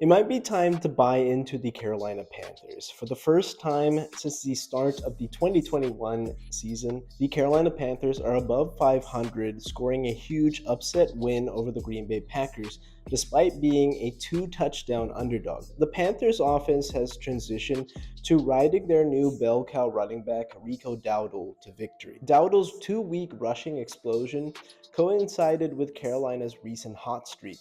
It might be time to buy into the Carolina Panthers. For the first time since the start of the 2021 season, the Carolina Panthers are above 500, scoring a huge upset win over the Green Bay Packers, despite being a two-touchdown underdog. The Panthers offense has transitioned to riding their new bell cow running back Rico Dowdle to victory. Dowdle's two-week rushing explosion coincided with Carolina's recent hot streak.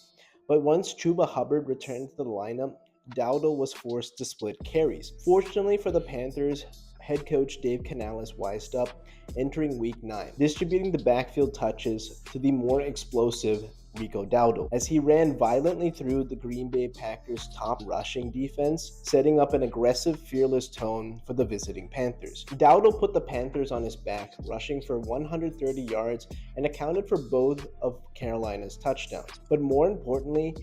But once Chuba Hubbard returned to the lineup, Dowdle was forced to split carries. Fortunately for the Panthers, head coach Dave Canales wised up, entering week 9, distributing the backfield touches to the more explosive Rico Dowdle, as he ran violently through the Green Bay Packers' top rushing defense, setting up an aggressive, fearless tone for the visiting Panthers. Dowdle put the Panthers on his back, rushing for 130 yards and accounted for both of Carolina's touchdowns. But more importantly,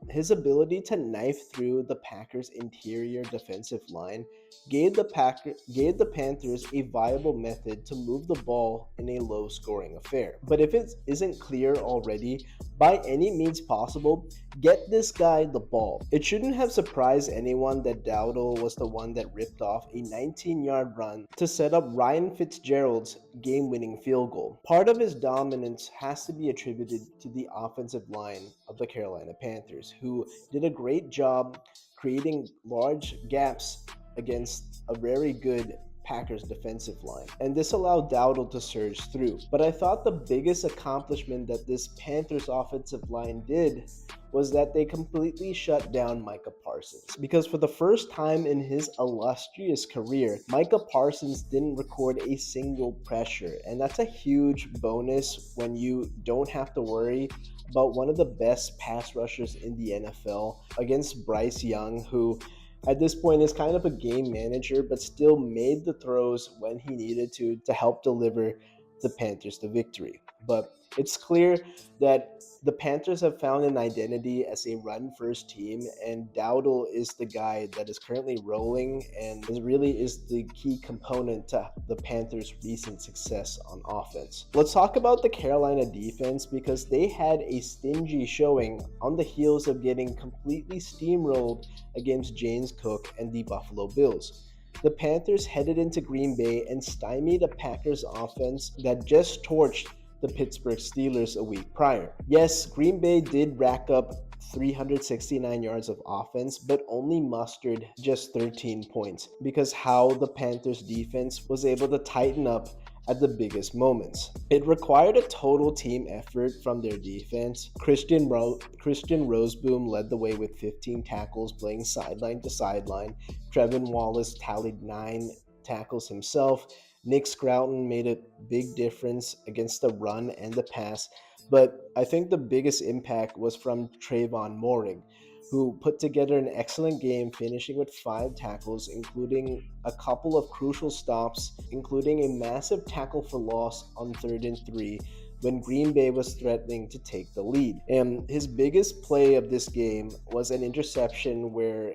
his ability to knife through the Packers' interior defensive line gave the Panthers a viable method to move the ball in a low-scoring affair. But if it isn't clear already, by any means possible, get this guy the ball. It shouldn't have surprised anyone that Dowdle was the one that ripped off a 19-yard run to set up Ryan Fitzgerald's game-winning field goal. Part of his dominance has to be attributed to the offensive line of the Carolina Panthers, who did a great job creating large gaps against a very good Packers defensive line, and this allowed Dowdle to surge through. But I thought the biggest accomplishment that this Panthers offensive line did was that they completely shut down Micah Parsons. Because for the first time in his illustrious career, Micah Parsons didn't record a single pressure, and that's a huge bonus when you don't have to worry about one of the best pass rushers in the NFL against Bryce Young, who at this point is kind of a game manager, but still made the throws when he needed to help deliver the Panthers the victory. But it's clear that the Panthers have found an identity as a run-first team, and Dowdle is the guy that is currently rolling and really is the key component to the Panthers' recent success on offense. Let's talk about the Carolina defense, because they had a stingy showing on the heels of getting completely steamrolled against James Cook and the Buffalo Bills. The Panthers headed into Green Bay and stymied a Packers offense that just torched the Pittsburgh Steelers a week prior. Yes, Green Bay did rack up 369 yards of offense, but only mustered just 13 points because how the Panthers defense was able to tighten up at the biggest moments. It required a total team effort from their defense. Christian Roseboom led the way with 15 tackles, playing sideline to sideline. Trevin Wallace tallied 9 tackles himself. Nick Scrouton made a big difference against the run and the pass, but I think the biggest impact was from Trayvon Moehrig, who put together an excellent game, finishing with 5 tackles, including a couple of crucial stops, including a massive tackle for loss on 3rd and 3 when Green Bay was threatening to take the lead. And his biggest play of this game was an interception where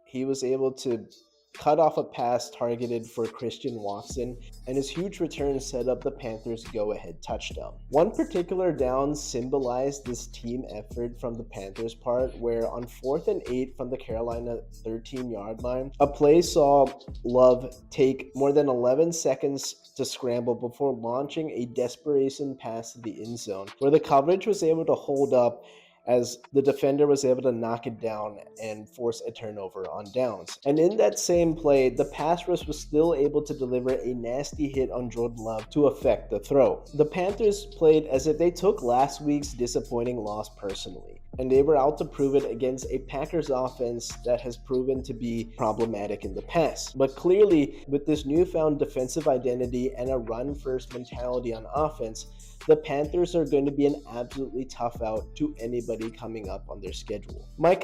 he was able to cut off a pass targeted for Christian Watson, and his huge return set up the Panthers' go-ahead touchdown. One particular down symbolized this team effort from the Panthers' part, where on 4th and 8 from the Carolina 13-yard line, a play saw Love take more than 11 seconds to scramble before launching a desperation pass to the end zone, where the coverage was able to hold up as the defender was able to knock it down and force a turnover on downs. And in that same play, the pass rush was still able to deliver a nasty hit on Jordan Love to effect the throw. The Panthers played as if they took last week's disappointing loss personally, and they were out to prove it against a Packers offense that has proven to be problematic in the past. But clearly, with this newfound defensive identity and a run-first mentality on offense, the Panthers are going to be an absolutely tough out to anybody coming up on their schedule. My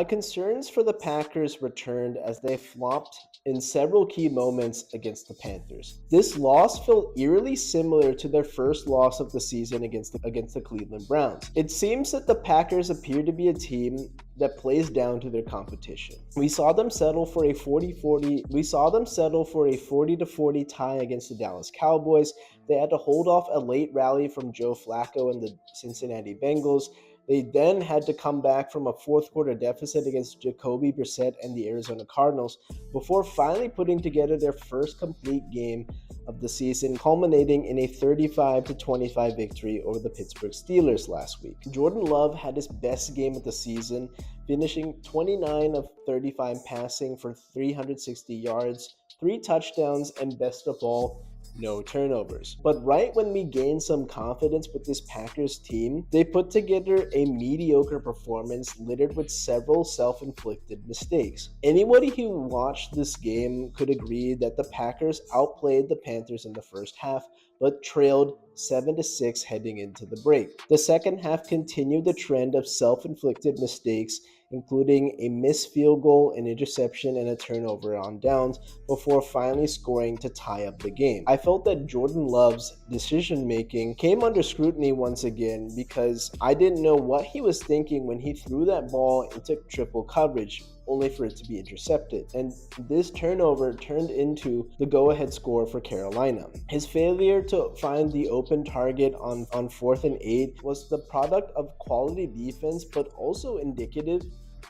concerns for the Packers returned as they flopped in several key moments against the Panthers. This loss felt eerily similar to their first loss of the season against the Cleveland Browns. It seems that the Packers appear to be a team that plays down to their competition. We saw them settle for a 40-40 tie against the Dallas Cowboys. They had to hold off a late rally from Joe Flacco and the Cincinnati Bengals. They then had to come back from a fourth quarter deficit against Jacoby Brissett and the Arizona Cardinals before finally putting together their first complete game of the season, culminating in a 35-25 victory over the Pittsburgh Steelers last week. Jordan Love had his best game of the season, finishing 29 of 35 passing for 360 yards, 3 touchdowns, and best of all, no turnovers. But right when we gained some confidence with this Packers team, they put together a mediocre performance littered with several self-inflicted mistakes. Anybody who watched this game could agree that the Packers outplayed the Panthers in the first half, but trailed 7-6 heading into the break. The second half continued the trend of self-inflicted mistakes, including a missed field goal, an interception, and a turnover on downs, before finally scoring to tie up the game. I felt that Jordan Love's decision making came under scrutiny once again because I didn't know what he was thinking when he threw that ball into triple coverage, only for it to be intercepted. And this turnover turned into the go-ahead score for Carolina. His failure to find the open target on 4th and 8 was the product of quality defense, but also indicative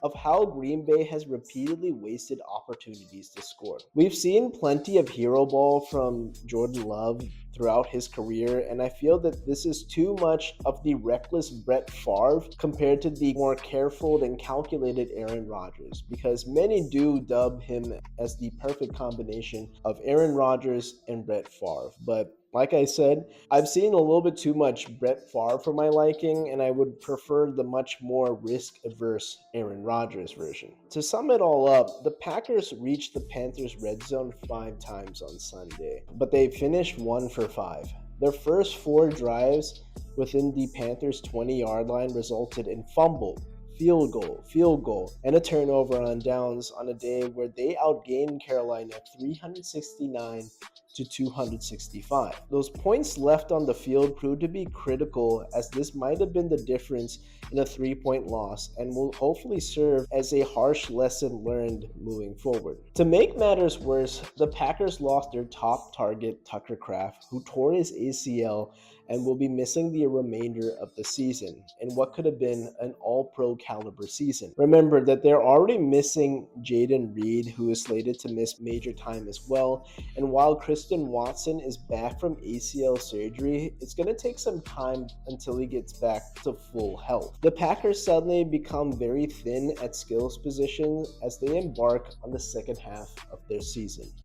of how Green Bay has repeatedly wasted opportunities to score. We've seen plenty of hero ball from Jordan Love throughout his career, and I feel that this is too much of the reckless Brett Favre compared to the more careful and calculated Aaron Rodgers, because many do dub him as the perfect combination of Aaron Rodgers and Brett Favre. But like I said, I've seen a little bit too much Brett Favre for my liking, and I would prefer the much more risk-averse Aaron Rodgers version. To sum it all up, the Packers reached the Panthers' red zone 5 times on Sunday, but they finished 1 for 5. Their first 4 drives within the Panthers' 20-yard line resulted in fumble, field goal, and a turnover on downs on a day where they outgained Carolina 369 to 265. Those points left on the field proved to be critical, as this might have been the difference in a 3-point loss and will hopefully serve as a harsh lesson learned moving forward. To make matters worse, the Packers lost their top target, Tucker Kraft, who tore his ACL and will be missing the remainder of the season in what could have been an all-pro caliber season. Remember that they're already missing Jaden Reed, who is slated to miss major time as well, and while Christian Watson is back from ACL surgery, it's going to take some time until he gets back to full health. The Packers suddenly become very thin at skills positions as they embark on the second half of their season.